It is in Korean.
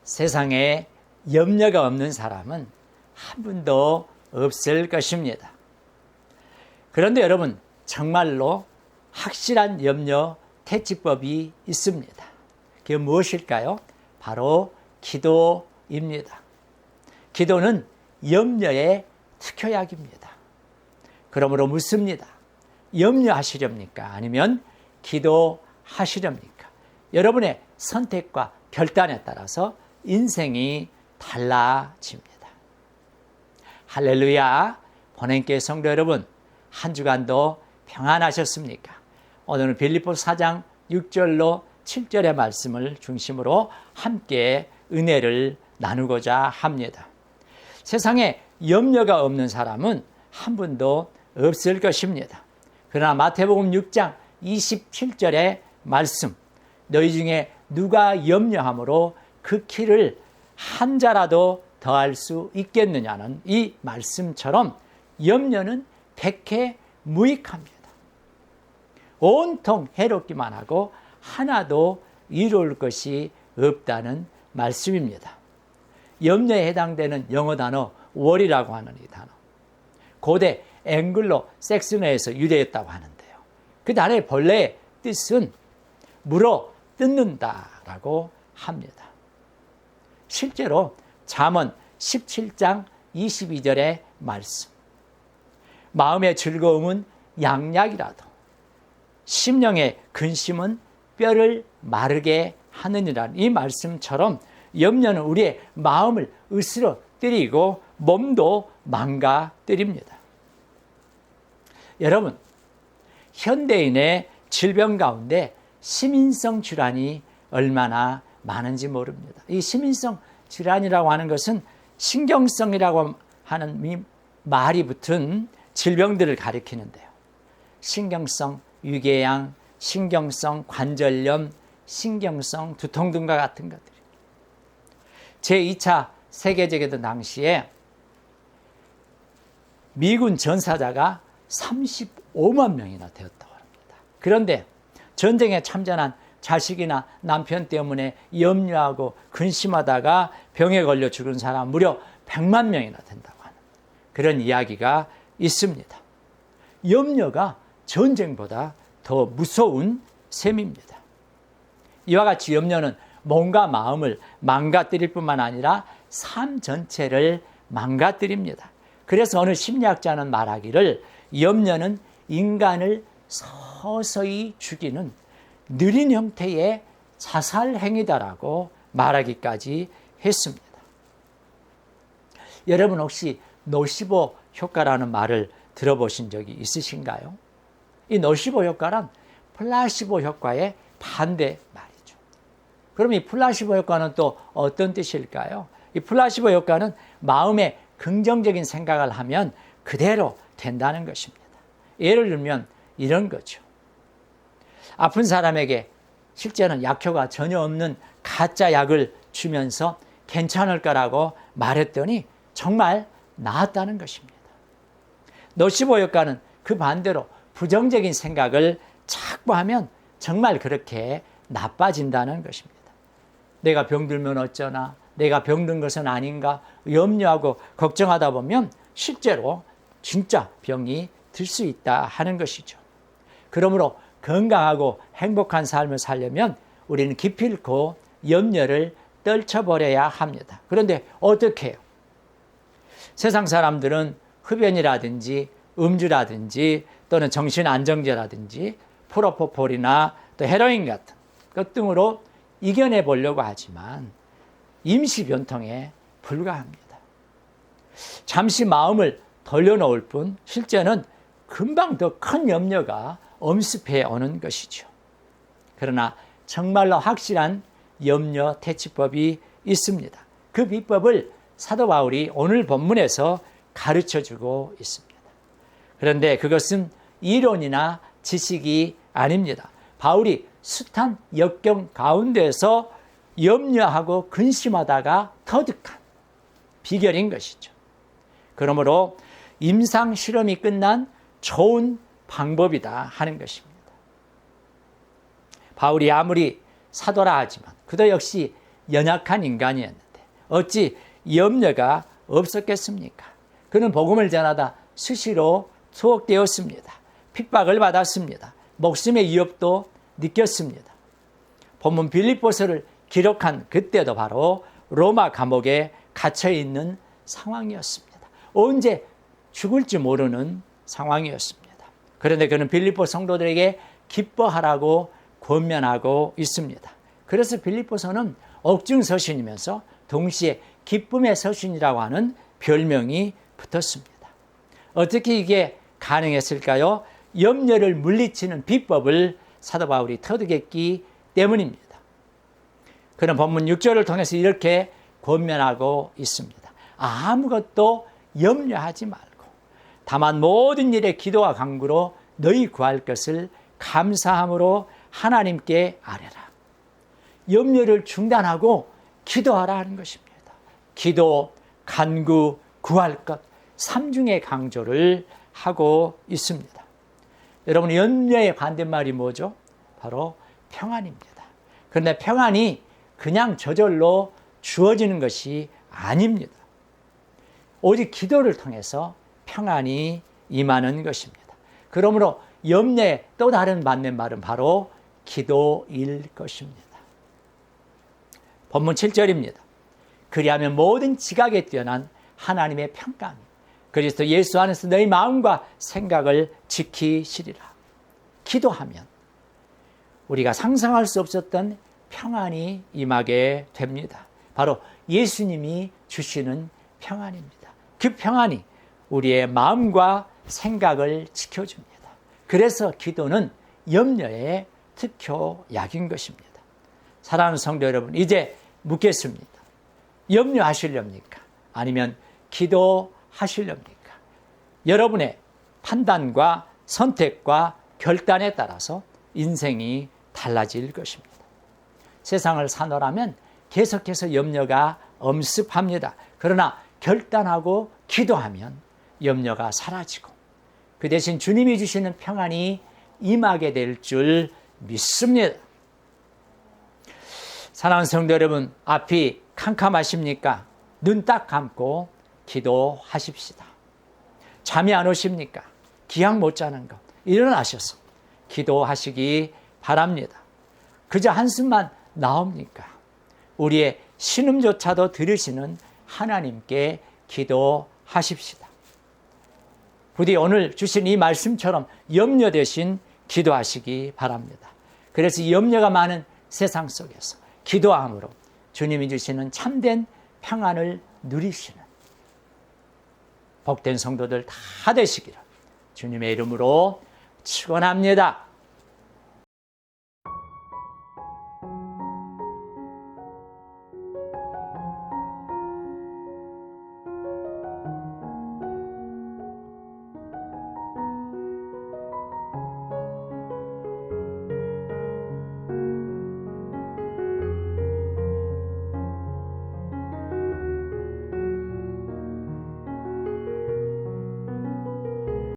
세상에 염려가 없는 사람은 한 분도 없을 것입니다. 그런데 여러분, 정말로 확실한 염려 퇴치법이 있습니다. 그게 무엇일까요? 바로 기도입니다. 기도는 염려의 특효약입니다. 그러므로 묻습니다. 염려하시렵니까? 아니면 기도하시렵니까? 여러분의 선택과 결단에 따라서 인생이 달라집니다. 할렐루야! 본행교회 성도 여러분, 한 주간도 평안하셨습니까? 오늘은 빌립보서 4장 6절로 7절의 말씀을 중심으로 함께 은혜를 나누고자 합니다. 세상에 염려가 없는 사람은 한 분도 없을 것입니다. 그러나 마태복음 6장 27절의 말씀, 너희 중에 누가 염려함으로 그 키를 한 자라도 더할 수 있겠느냐는 이 말씀처럼 염려는 백해무익합니다. 온통 해롭기만 하고 하나도 이룰 것이 없다는 말씀입니다. 염려에 해당되는 영어 단어 worry라고 하는 이 단어, 고대 앵글로 섹슨어에서 유래했다고 하는데요. 그 단어의 본래의 뜻은 물어 뜯는다라고 합니다. 실제로 잠언 17장 22절의 말씀, 마음의 즐거움은 양약이라도 심령의 근심은 뼈를 마르게 하느니라는 이 말씀처럼 염려는 우리의 마음을 으스러뜨리고 몸도 망가뜨립니다. 여러분, 현대인의 질병 가운데 시민성 질환이 얼마나 많은지 모릅니다. 이 시민성 질환이라고 하는 것은 신경성이라고 하는 말이 붙은 질병들을 가리키는데요. 신경성 위궤양, 신경성 관절염, 신경성 두통 등과 같은 것들이 제2차 세계대전 당시에 미군 전사자가 35만 명이나 되었다고 합니다. 그런데 전쟁에 참전한 자식이나 남편 때문에 염려하고 근심하다가 병에 걸려 죽은 사람 무려 100만 명이나 된다고 하는 그런 이야기가 있습니다. 염려가 전쟁보다 더 무서운 셈입니다. 이와 같이 염려는 몸과 마음을 망가뜨릴 뿐만 아니라 삶 전체를 망가뜨립니다. 그래서 어느 심리학자는 말하기를 염려는 인간을 서서히 죽이는 느린 형태의 자살 행위다라고 말하기까지 했습니다. 여러분 혹시 노시보 효과라는 말을 들어보신 적이 있으신가요? 이 노시보 효과란 플라시보 효과의 반대 말이죠. 그럼 이 플라시보 효과는 또 어떤 뜻일까요? 이 플라시보 효과는 마음에 긍정적인 생각을 하면 그대로 된다는 것입니다. 예를 들면 이런 거죠. 아픈 사람에게 실제는 약효가 전혀 없는 가짜 약을 주면서 괜찮을 거라고 말했더니 정말 나았다는 것입니다. 노시보 효과는 그 반대로 부정적인 생각을 자꾸 하면 정말 그렇게 나빠진다는 것입니다. 내가 병들면 어쩌나, 내가 병든 것은 아닌가 염려하고 걱정하다 보면 실제로 진짜 병이 들 수 있다 하는 것이죠. 그러므로 건강하고 행복한 삶을 살려면 우리는 기필코 염려를 떨쳐버려야 합니다. 그런데 어떻게 해요? 세상 사람들은 흡연이라든지 음주라든지 또는 정신안정제라든지 프로포폴이나 또 헤로인 같은 것 등으로 이겨내 보려고 하지만 임시 변통에 불과합니다. 잠시 마음을 돌려놓을 뿐 실제는 금방 더 큰 염려가 엄습해 오는 것이죠. 그러나 정말로 확실한 염려 퇴치법이 있습니다. 그 비법을 사도 바울이 오늘 본문에서 가르쳐주고 있습니다. 그런데 그것은 이론이나 지식이 아닙니다. 바울이 숱한 역경 가운데서 염려하고 근심하다가 터득한 비결인 것이죠. 그러므로 임상 실험이 끝난 좋은 방법이다 하는 것입니다. 바울이 아무리 사도라 하지만 그도 역시 연약한 인간이었는데 어찌 염려가 없었겠습니까? 그는 복음을 전하다 수시로 투옥되었습니다. 핍박을 받았습니다. 목숨의 위협도 느꼈습니다. 본문 빌립보서를 기록한 그때도 바로 로마 감옥에 갇혀있는 상황이었습니다. 언제 죽을지 모르는 상황이었습니다. 그런데 그는 빌립보 성도들에게 기뻐하라고 권면하고 있습니다. 그래서 빌립보서는 옥중서신이면서 동시에 기쁨의 서신이라고 하는 별명이 붙었습니다. 어떻게 이게 가능했을까요? 염려를 물리치는 비법을 사도 바울이 터득했기 때문입니다. 그는 본문 6절을 통해서 이렇게 권면하고 있습니다. 아무것도 염려하지 말고 다만 모든 일에 기도와 간구로 너희 구할 것을 감사함으로 하나님께 아뢰라. 염려를 중단하고 기도하라 하는 것입니다. 기도, 간구, 구할 것 삼중의 강조를 하고 있습니다. 여러분, 염려의 반대말이 뭐죠? 바로 평안입니다. 그런데 평안이 그냥 저절로 주어지는 것이 아닙니다. 오직 기도를 통해서 평안이 임하는 것입니다. 그러므로 염려의 또 다른 반대말은 바로 기도일 것입니다. 본문 7절입니다. 그리하면 모든 지각에 뛰어난 하나님의 평강이 그리스도 예수 안에서 너희 마음과 생각을 지키시리라. 기도하면 우리가 상상할 수 없었던 평안이 임하게 됩니다. 바로 예수님이 주시는 평안입니다. 그 평안이 우리의 마음과 생각을 지켜줍니다. 그래서 기도는 염려의 특효약인 것입니다. 사랑하는 성도 여러분, 이제 묻겠습니다. 염려하시렵니까? 아니면 기도하시렵니까? 여러분의 판단과 선택과 결단에 따라서 인생이 달라질 것입니다. 세상을 사노라면 계속해서 염려가 엄습합니다. 그러나 결단하고 기도하면 염려가 사라지고 그 대신 주님이 주시는 평안이 임하게 될 줄 믿습니다. 사랑하는 성도 여러분, 앞이 캄캄하십니까? 눈 딱 감고 기도하십시다. 잠이 안 오십니까? 기약 못 자는 것 일어나셔서 기도하시기 바랍니다. 그저 한숨만 나옵니까? 우리의 신음조차도 들으시는 하나님께 기도하십시다. 부디 오늘 주신 이 말씀처럼 염려 대신 기도하시기 바랍니다. 그래서 이 염려가 많은 세상 속에서 기도함으로 주님이 주시는 참된 평안을 누리시는 복된 성도들 다 되시기를 주님의 이름으로 축원합니다.